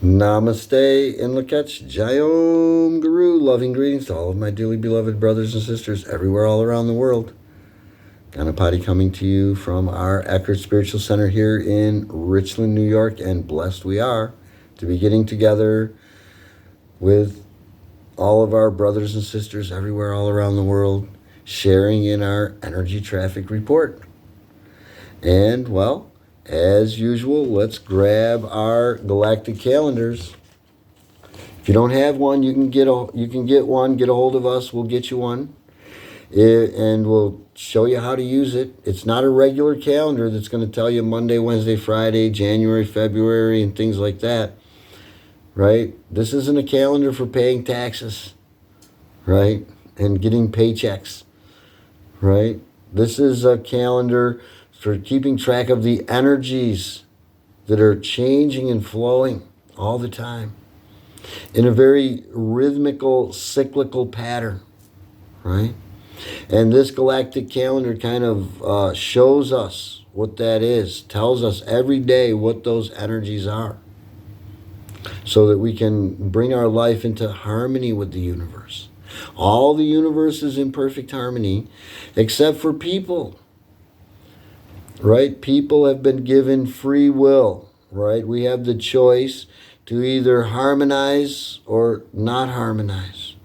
Namaste and Lakach Jayom Guru. Loving greetings to all of my dearly beloved brothers and sisters everywhere all around the world. Ganapati coming to you from our Eckhart Spiritual Center here in Richland, New York, and blessed we are to be getting together with all of our brothers and sisters everywhere all around the world, sharing in our energy traffic report. And, well, as usual, let's grab our galactic calendars. If you don't have one, you can get one. Get a hold of us. We'll get you one, and we'll show you how to use it. It's not a regular calendar that's going to tell you Monday, Wednesday, Friday, January, February, and things like that, right? This isn't a calendar for paying taxes, right, and getting paychecks, right? This is a calendar for keeping track of the energies that are changing and flowing all the time in a very rhythmical, cyclical pattern, right? And this galactic calendar kind of shows us what that is, tells us every day what those energies are, so that we can bring our life into harmony with the universe. All the universe is in perfect harmony, except for people. Right? People have been given free will, right? We have the choice to either harmonize or not harmonize.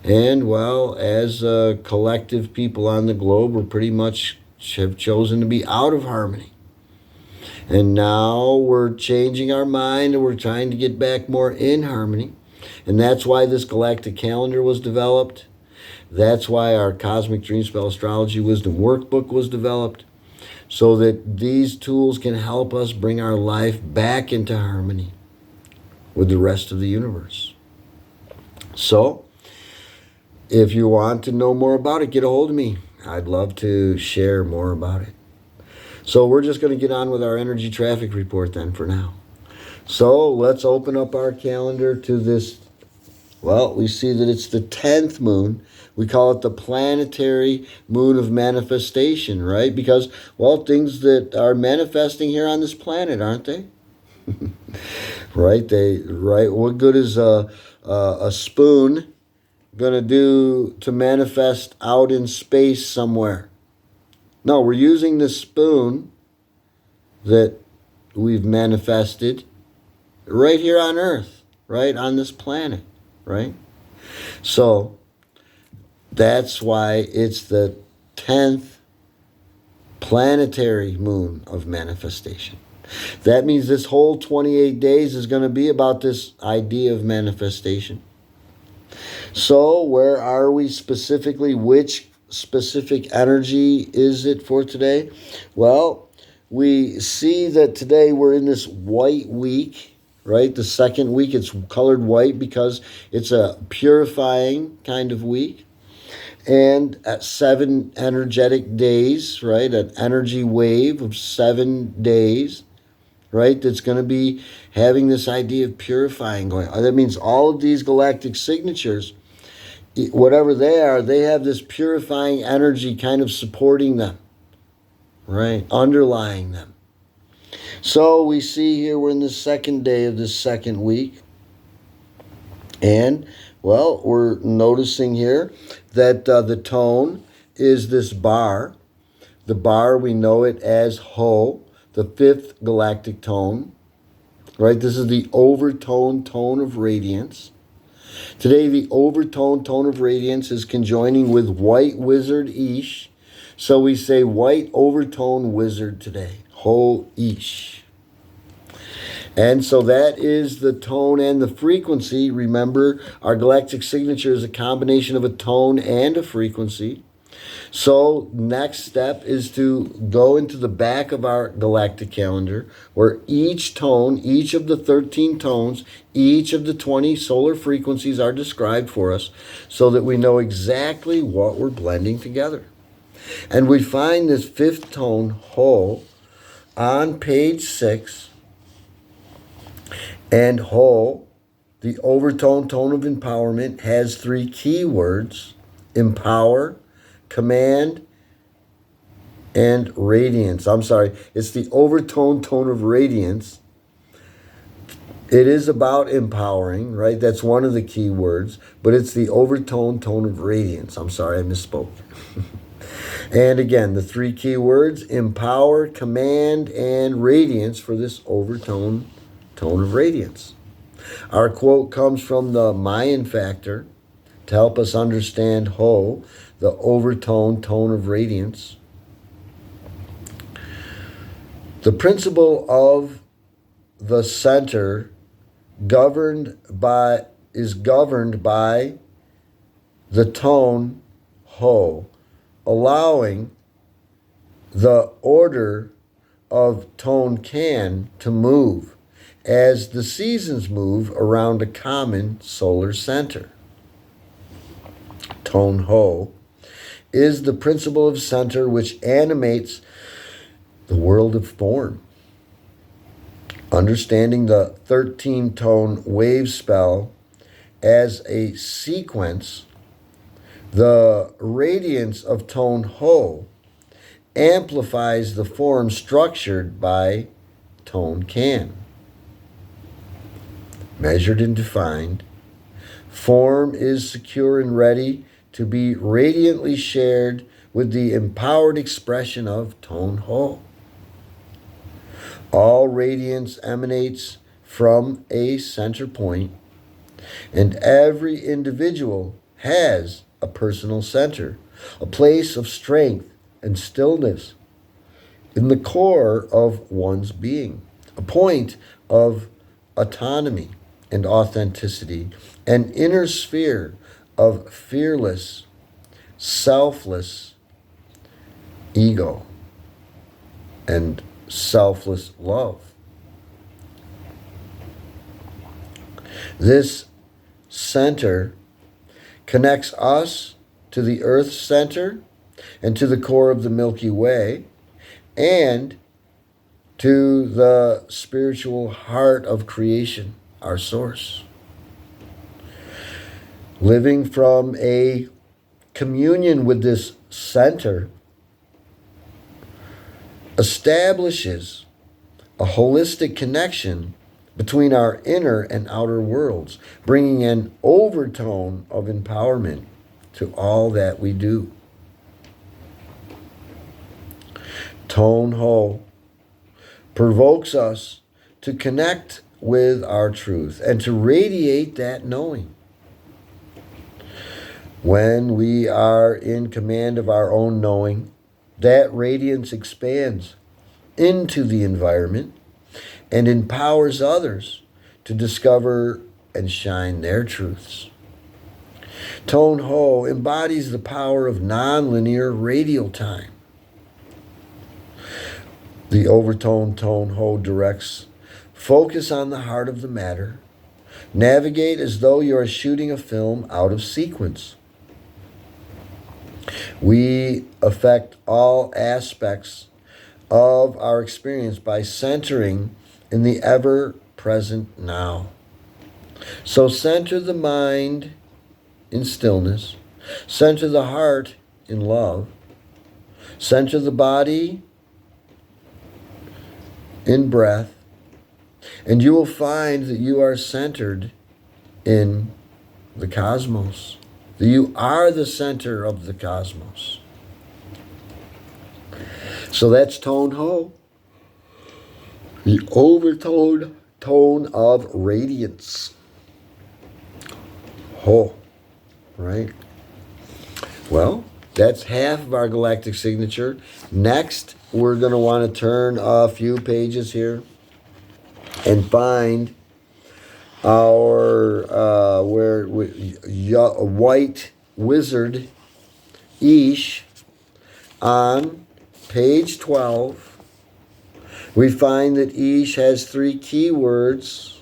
And, well, as a collective people on the globe, we're pretty much have chosen to be out of harmony. And now we're changing our mind and we're trying to get back more in harmony. And that's why this galactic calendar was developed. That's why our Cosmic Dream Spell Astrology Wisdom Workbook was developed, so that these tools can help us bring our life back into harmony with the rest of the universe. So, if you want to know more about it, get a hold of me. I'd love to share more about it. So we're just going to get on with our energy traffic report then for now. So let's open up our calendar to this. Well, we see that it's the 10th moon. We call it the planetary moon of manifestation, right? Because, well, things that are manifesting here on this planet, aren't they? Right? What good is a spoon going to do to manifest out in space somewhere? No, we're using the spoon that we've manifested right here on Earth, right? On this planet, right? So that's why it's the 10th planetary moon of manifestation. That means this whole 28 days is going to be about this idea of manifestation. So where are we specifically? Which specific energy is it for today? Well, we see that today we're in this white week, right? The second week, it's colored white because it's a purifying kind of week. And at 7 energetic days, right? An energy wave of 7 days, right? That's going to be having this idea of purifying going on. That means all of these galactic signatures, whatever they are, they have this purifying energy kind of supporting them, right? Underlying them. So we see here we're in the second day of this second week. And, well, we're noticing here that the tone is this bar. The bar, we know it as Ho, the 5th galactic tone, right? This is the overtone tone of radiance. Today, the overtone tone of radiance is conjoining with White Wizard Ish. So we say White Overtone Wizard today, Ho Ish. And so that is the tone and the frequency. Remember, our galactic signature is a combination of a tone and a frequency. So next step is to go into the back of our galactic calendar, where each tone, each of the 13 tones, each of the 20 solar frequencies are described for us, so that we know exactly what we're blending together. And we find this 5th tone, Ho, on page 6. And Ho, the overtone tone of empowerment, has 3 key words: empower, command, and radiance. I'm sorry, it's the overtone tone of radiance. It is about empowering, right? That's one of the key words, but it's the overtone tone of radiance. I'm sorry, I misspoke. And again, the three key words: empower, command, and radiance for this overtone tone of radiance. Our quote comes from the Mayan factor to help us understand Ho, the overtone tone of radiance. The principle of the center is governed by the tone Ho, allowing the order of tone Can to move as the seasons move around a common solar center. Tone Ho is the principle of center which animates the world of form. Understanding the 13-tone wave spell as a sequence, the radiance of tone Ho amplifies the form structured by tone Can. Measured and defined, form is secure and ready to be radiantly shared with the empowered expression of tone Ho. All radiance emanates from a center point, and every individual has a personal center, a place of strength and stillness in the core of one's being, a point of autonomy and authenticity, an inner sphere of fearless, selfless ego and selfless love. This center connects us to the Earth center and to the core of the Milky Way and to the spiritual heart of creation, our source. Living from a communion with this center establishes a holistic connection between our inner and outer worlds, bringing an overtone of empowerment to all that we do. Tone Ho provokes us to connect with our truth and to radiate that knowing. When we are in command of our own knowing, that radiance expands into the environment and empowers others to discover and shine their truths. Tone Ho embodies the power of nonlinear radial time. The overtone tone Ho directs focus on the heart of the matter. Navigate as though you are shooting a film out of sequence. We affect all aspects of our experience by centering in the ever-present now. So center the mind in stillness, center the heart in love, center the body in breath, and you will find that you are centered in the cosmos. You are the center of the cosmos. So that's Tone Ho, the overtone tone of radiance. Ho, right? Well, that's half of our galactic signature. Next, we're going to want to turn a few pages here and find our white wizard Ish on page 12. We find that Ish has three key words: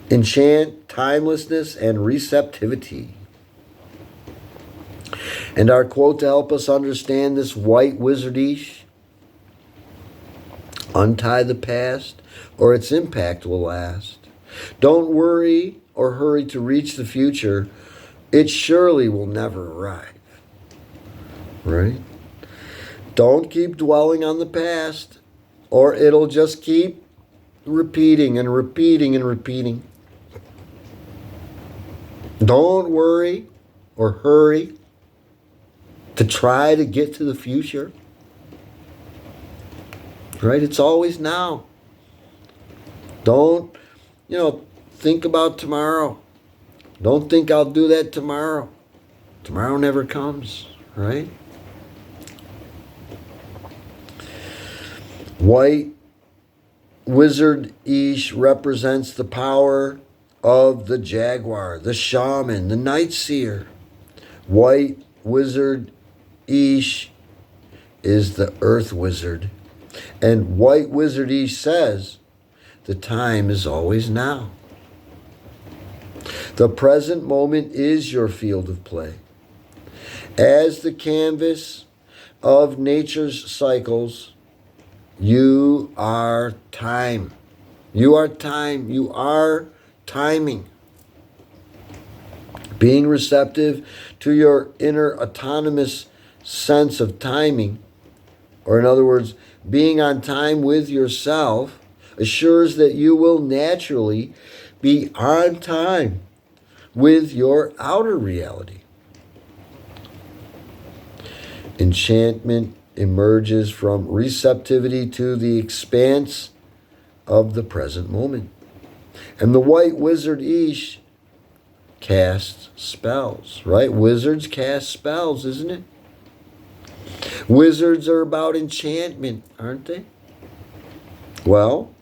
enchant, timelessness, and receptivity. And our quote to help us understand this white wizard Ish: untie the past, or its impact will last. Don't worry or hurry to reach the future. It surely will never arrive. Right? Don't keep dwelling on the past, or it'll just keep repeating and repeating and repeating. Don't worry or hurry to try to get to the future. Right? It's always now. Don't, think about tomorrow. Don't think I'll do that tomorrow. Tomorrow never comes, right? White Wizard Ish represents the power of the jaguar, the shaman, the night seer. White Wizard Ish is the earth wizard. And White Wizard Ish says, the time is always now. The present moment is your field of play. As the canvas of nature's cycles, you are time. You are time. You are timing. Being receptive to your inner autonomous sense of timing, or in other words, being on time with yourself, assures that you will naturally be on time with your outer reality. Enchantment emerges from receptivity to the expanse of the present moment. And the White Wizard Ish casts spells, right? Wizards cast spells, isn't it? Wizards are about enchantment, aren't they? Well,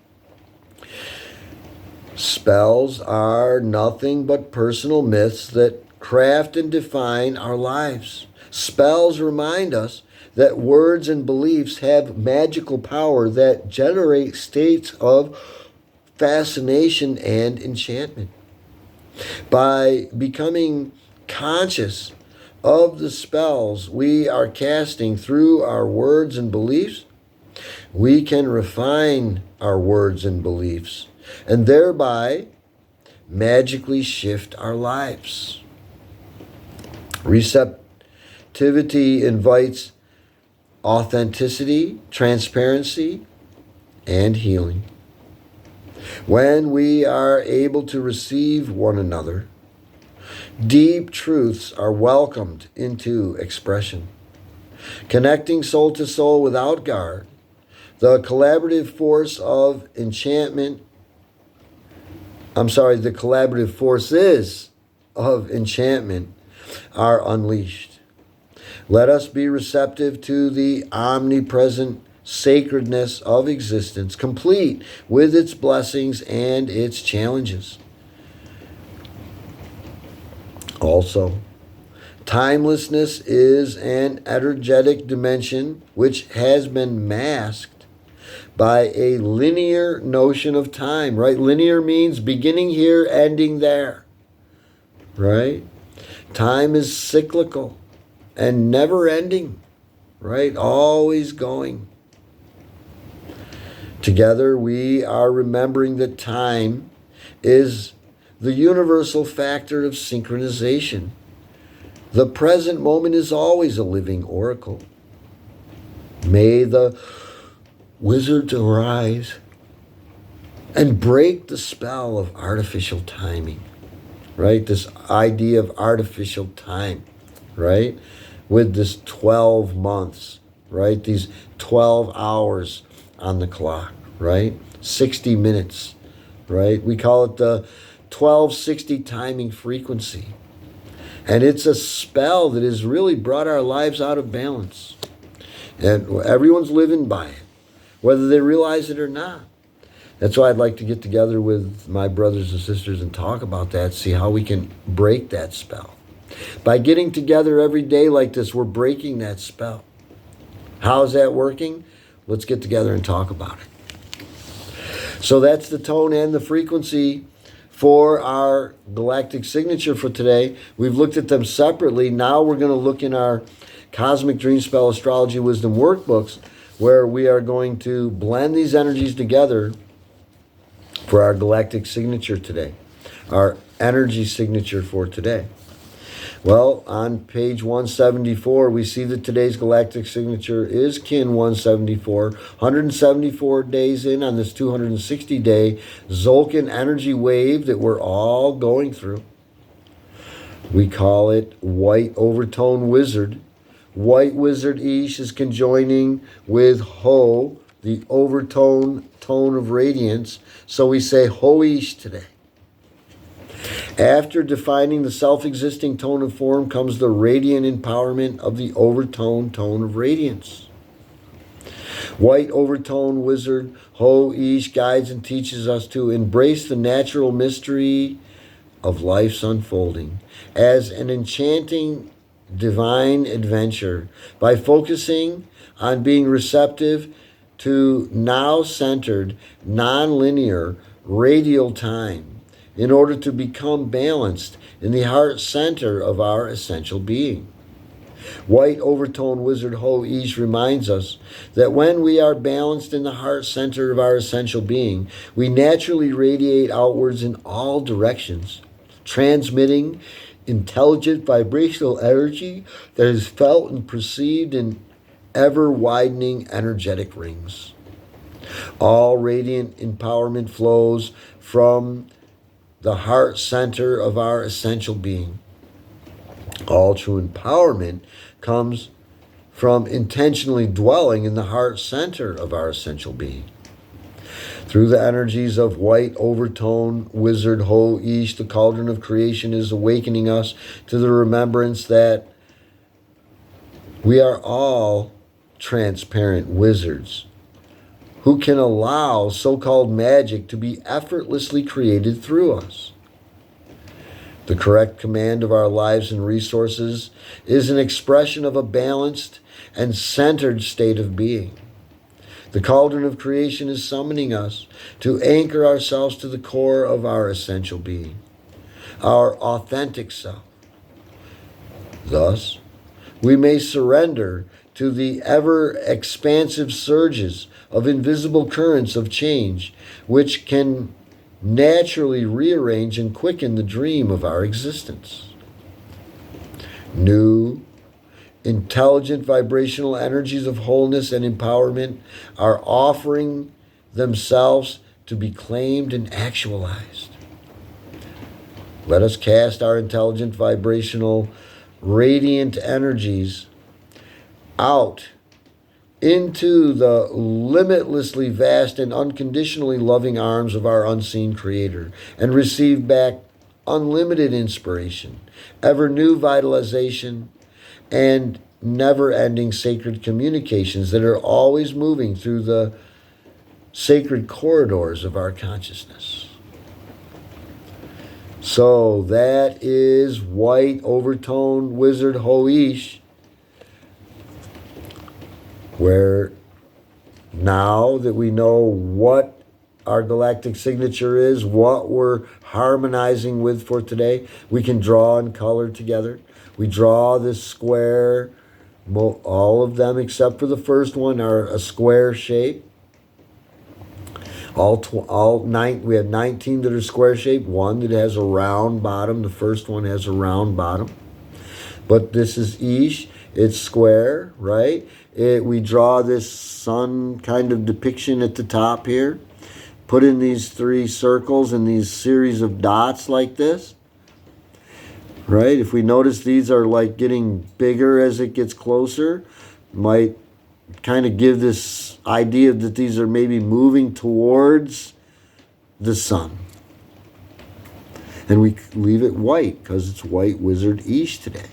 spells are nothing but personal myths that craft and define our lives. Spells remind us that words and beliefs have magical power that generate states of fascination and enchantment. By becoming conscious of the spells we are casting through our words and beliefs, we can refine our words and beliefs and thereby magically shift our lives. Receptivity invites authenticity, transparency, and healing. When we are able to receive one another, deep truths are welcomed into expression. Connecting soul to soul without guard, the collaborative forces of enchantment are unleashed. Let us be receptive to the omnipresent sacredness of existence, complete with its blessings and its challenges. Also, timelessness is an energetic dimension which has been masked by a linear notion of time, right? Linear means beginning here, ending there, right? Time is cyclical and never ending, right? Always going. Together, we are remembering that time is the universal factor of synchronization. The present moment is always a living oracle. May the wizards arise and break the spell of artificial timing, right? This idea of artificial time, right? With this 12 months, right? These 12 hours on the clock, right? 60 minutes, right? We call it the 1260 timing frequency. And it's a spell that has really brought our lives out of balance. And everyone's living by it, whether they realize it or not. That's why I'd like to get together with my brothers and sisters and talk about that, see how we can break that spell. By getting together every day like this, we're breaking that spell. How's that working? Let's get together and talk about it. So that's the tone and the frequency for our Galactic Signature for today. We've looked at them separately. Now we're going to look in our Cosmic Dream Spell Astrology Wisdom workbooks, where we are going to blend these energies together for our Galactic Signature today, our energy signature for today. Well, on page 174, we see that today's galactic signature is kin 174, 174 days in on this 260-day Zolkin energy wave that we're all going through. We call it White Overtone Wizard. White Wizard Ish is conjoining with Ho, the overtone tone of radiance. So we say Ho Ish today. After defining the self-existing tone of form comes the radiant empowerment of the overtone tone of radiance. White overtone wizard Ho Ish guides and teaches us to embrace the natural mystery of life's unfolding as an enchanting divine adventure by focusing on being receptive to now-centered, non-linear, radial time in order to become balanced in the heart center of our essential being. White Overtone Wizard Ho Ish reminds us that when we are balanced in the heart center of our essential being, we naturally radiate outwards in all directions, transmitting intelligent vibrational energy that is felt and perceived in ever-widening energetic rings. All radiant empowerment flows from the heart center of our essential being. All true empowerment comes from intentionally dwelling in the heart center of our essential being. Through the energies of White Overtone Wizard Ho Ish, the cauldron of creation is awakening us to the remembrance that we are all transparent wizards who can allow so-called magic to be effortlessly created through us. The correct command of our lives and resources is an expression of a balanced and centered state of being. The cauldron of creation is summoning us to anchor ourselves to the core of our essential being, our authentic self. Thus, we may surrender to the ever-expansive surges of invisible currents of change, which can naturally rearrange and quicken the dream of our existence. New, intelligent vibrational energies of wholeness and empowerment are offering themselves to be claimed and actualized. Let us cast our intelligent vibrational radiant energies out into the limitlessly vast and unconditionally loving arms of our unseen Creator and receive back unlimited inspiration, ever new vitalization, and never-ending sacred communications that are always moving through the sacred corridors of our consciousness. So that is White Overtone Wizard Ho Ish, where now that we know what our galactic signature is, what we're harmonizing with for today, we can draw and color together. We draw this square. All of them except for the first one are a square shape. We have 19 that are square shaped, one that has a round bottom. The first one has a round bottom. But this is Ish. It's square, right? We draw this sun kind of depiction at the top here. Put in these three circles and these series of dots like this. Right? If we notice these are like getting bigger as it gets closer, might kind of give this idea that these are maybe moving towards the sun. And we leave it white because it's White Wizard Ish today.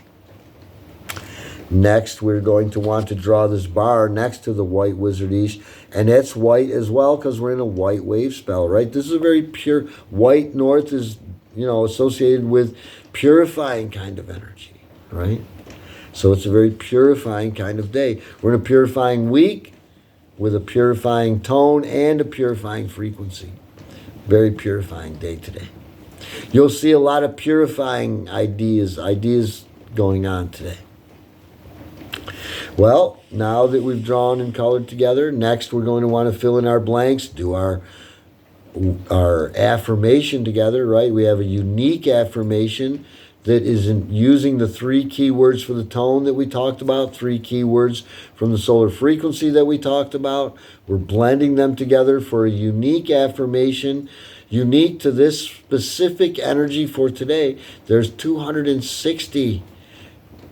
Next, we're going to want to draw this bar next to the White Wizard Ish, and that's white as well because we're in a white wave spell, right? This is a very pure, white north is, associated with purifying kind of energy, right? So it's a very purifying kind of day. We're in a purifying week with a purifying tone and a purifying frequency. Very purifying day today. You'll see a lot of purifying ideas going on today. Well, now that we've drawn and colored together, next we're going to want to fill in our blanks, do our affirmation together, right? We have a unique affirmation that isn't using the 3 keywords for the tone that we talked about, 3 keywords from the solar frequency that we talked about. We're blending them together for a unique affirmation, unique to this specific energy for today. There's 260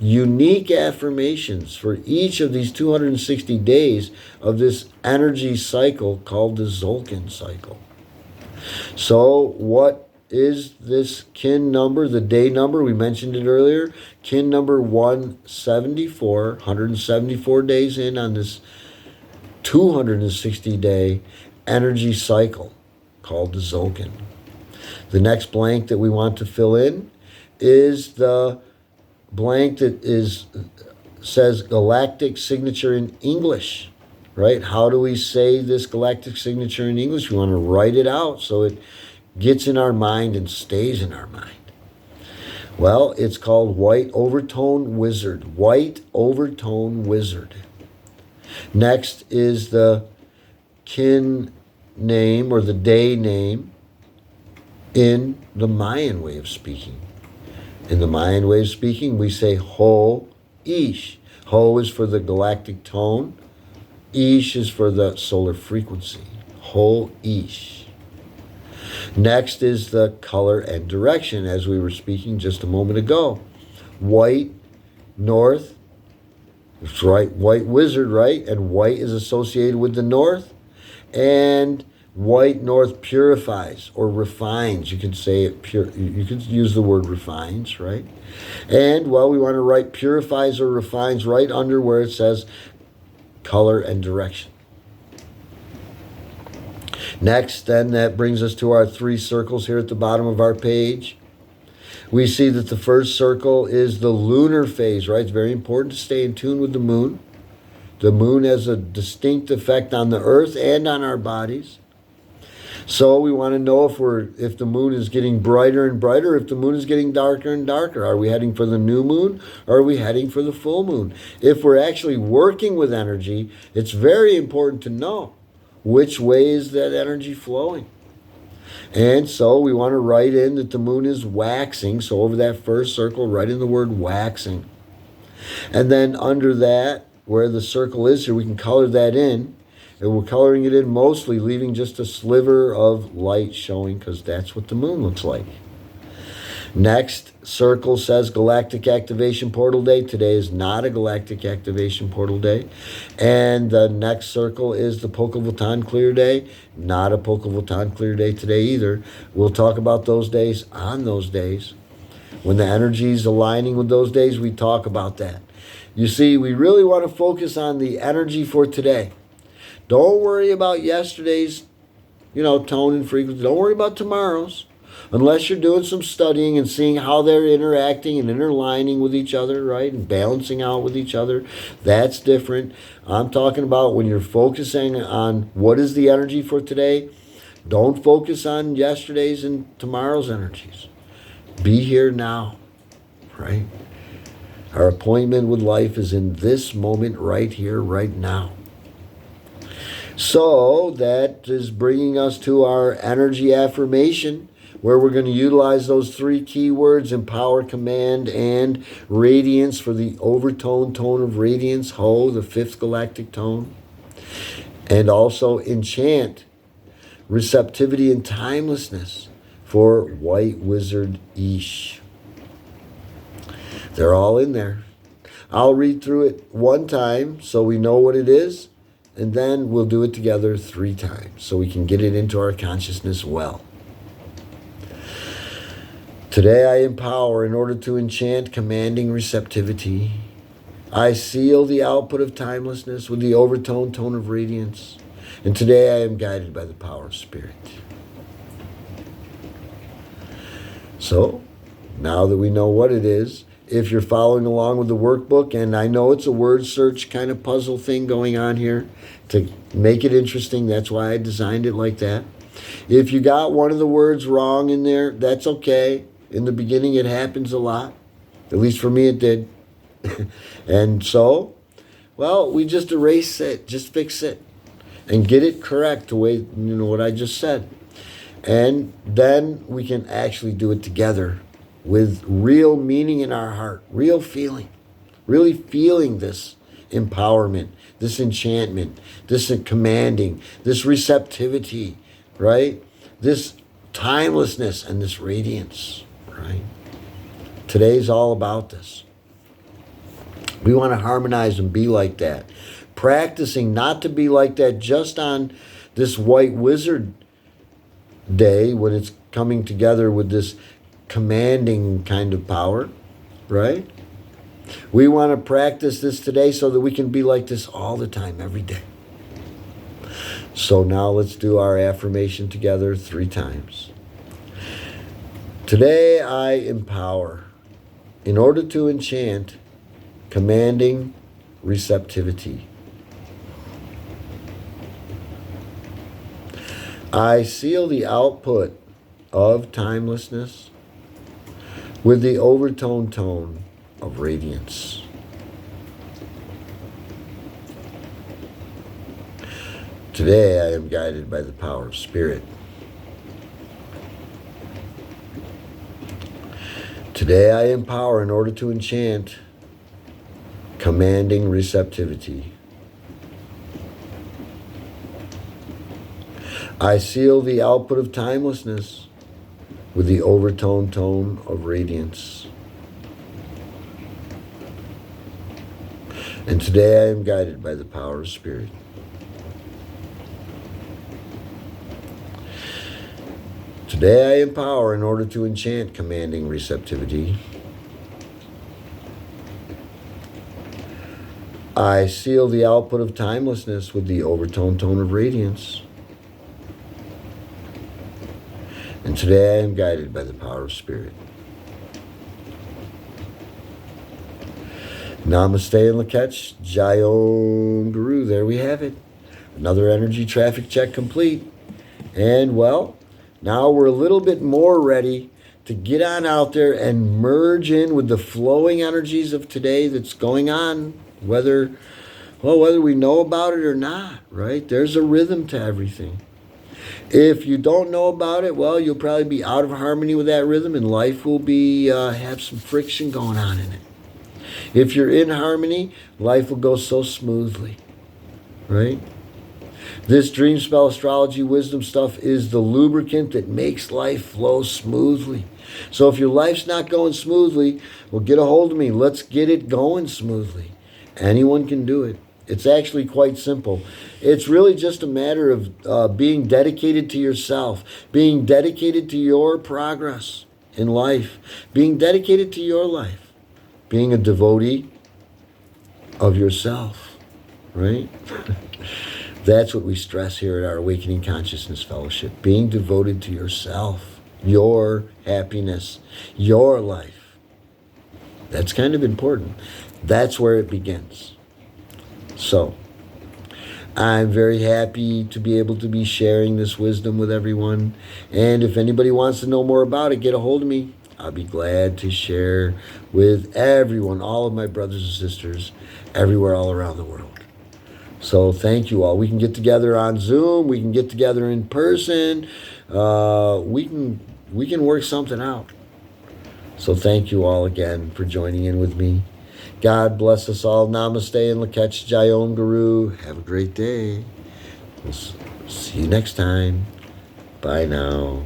unique affirmations for each of these 260 days of this energy cycle called the Tzolk'in cycle. So what is this kin number, the day number? We mentioned it earlier. Kin number 174, 174 days in on this 260-day energy cycle called the Tzolk'in. The next blank that we want to fill in is the blank that says Galactic Signature in English, right? How do we say this Galactic Signature in English? We want to write it out so it gets in our mind and stays in our mind. Well, it's called White Overtone Wizard. White Overtone Wizard. Next is the kin name or the day name in the Mayan way of speaking. In the Mayan way of speaking, we say Ho-Ish. Ho is for the galactic tone. Ish is for the solar frequency. Ho-Ish. Next is the color and direction, as we were speaking just a moment ago. White, north. That's right, white wizard, right? And white is associated with the north. And white north purifies or refines. You can say it pure. You can use the word refines, right? And well, we want to write purifies or refines right under where it says color and direction. Next, then, that brings us to our 3 circles here at the bottom of our page. We see that the first circle is the lunar phase, right? It's very important to stay in tune with the moon. The moon has a distinct effect on the earth and on our bodies. So we want to know if the moon is getting brighter and brighter, if the moon is getting darker and darker. Are we heading for the new moon or are we heading for the full moon? If we're actually working with energy, it's very important to know which way is that energy flowing. And so we want to write in that the moon is waxing. So over that first circle, write in the word waxing. And then under that, where the circle is here, we can color that in. And we're coloring it in mostly, leaving just a sliver of light showing because that's what the moon looks like. Next circle says Galactic Activation Portal Day. Today is not a Galactic Activation Portal Day. And the next circle is the Pokevultan Clear Day. Not a Pokevultan Clear Day today either. We'll talk about those days on those days. When the energy is aligning with those days, we talk about that. You see, we really want to focus on the energy for today. Don't worry about yesterday's, tone and frequency. Don't worry about tomorrow's. Unless you're doing some studying and seeing how they're interacting and interlining with each other, right? And balancing out with each other. That's different. I'm talking about when you're focusing on what is the energy for today. Don't focus on yesterday's and tomorrow's energies. Be here now, right? Our appointment with life is in this moment right here, right now. So that is bringing us to our energy affirmation, where we're going to utilize those 3 keywords: empower, command, and radiance for the overtone tone of radiance, Ho, the 5th galactic tone. And also enchant, receptivity, and timelessness for white wizard Ish. They're all in there. I'll read through it one time so we know what it is, and then we'll do it together 3 times so we can get it into our consciousness well. Today I empower in order to enchant commanding receptivity. I seal the output of timelessness with the overtone tone of radiance. And today I am guided by the power of spirit. So, now that we know what it is, if you're following along with the workbook, and I know it's a word search kind of puzzle thing going on here to make it interesting, that's why I designed it like that. If you got one of the words wrong in there, that's okay. In the beginning, it happens a lot. At least for me, it did. And so, well, we just erase it, just fix it, and get it correct the way, what I just said. And then we can actually do it together with real meaning in our heart, real feeling, really feeling this empowerment, this enchantment, this commanding, this receptivity, right? This timelessness and this radiance, right? Today's all about this. We want to harmonize and be like that. Practicing not to be like that just on this white wizard day when it's coming together with this commanding kind of power, right? We want to practice this today so that we can be like this all the time, every day. So now let's do our affirmation together 3 times. Today I empower in order to enchant, commanding receptivity. I seal the output of timelessness with the overtone tone of radiance. Today I am guided by the power of spirit. Today I empower in order to enchant, commanding receptivity. I seal the output of timelessness with the overtone tone of radiance. And today I am guided by the power of spirit. Today I empower in order to enchant, commanding receptivity. I seal the output of timelessness with the overtone tone of radiance. And today I am guided by the power of spirit. Namaste and Lakach, Jayom Guru. There we have it. Another energy traffic check complete. And well, now we're a little bit more ready to get on out there and merge in with the flowing energies of today that's going on, whether we know about it or not, right? There's a rhythm to everything. If you don't know about it, well, you'll probably be out of harmony with that rhythm and life will be have some friction going on in it. If you're in harmony, life will go so smoothly, right? This dream spell astrology wisdom stuff is the lubricant that makes life flow smoothly. So if your life's not going smoothly, well, get a hold of me. Let's get it going smoothly. Anyone can do it. It's actually quite simple. It's really just a matter of being dedicated to yourself, being dedicated to your progress in life, being dedicated to your life, being a devotee of yourself, right? That's what we stress here at our Awakening Consciousness Fellowship, being devoted to yourself, your happiness, your life. That's kind of important. That's where it begins. So, I'm very happy to be able to be sharing this wisdom with everyone. And if anybody wants to know more about it, get a hold of me. I'll be glad to share with everyone, all of my brothers and sisters, everywhere all around the world. So thank you all. We can get together on Zoom. We can get together in person. We can work something out. So thank you all again for joining in with me. God bless us all. Namaste and Lakach Jayom Guru. Have a great day. We'll see you next time. Bye now.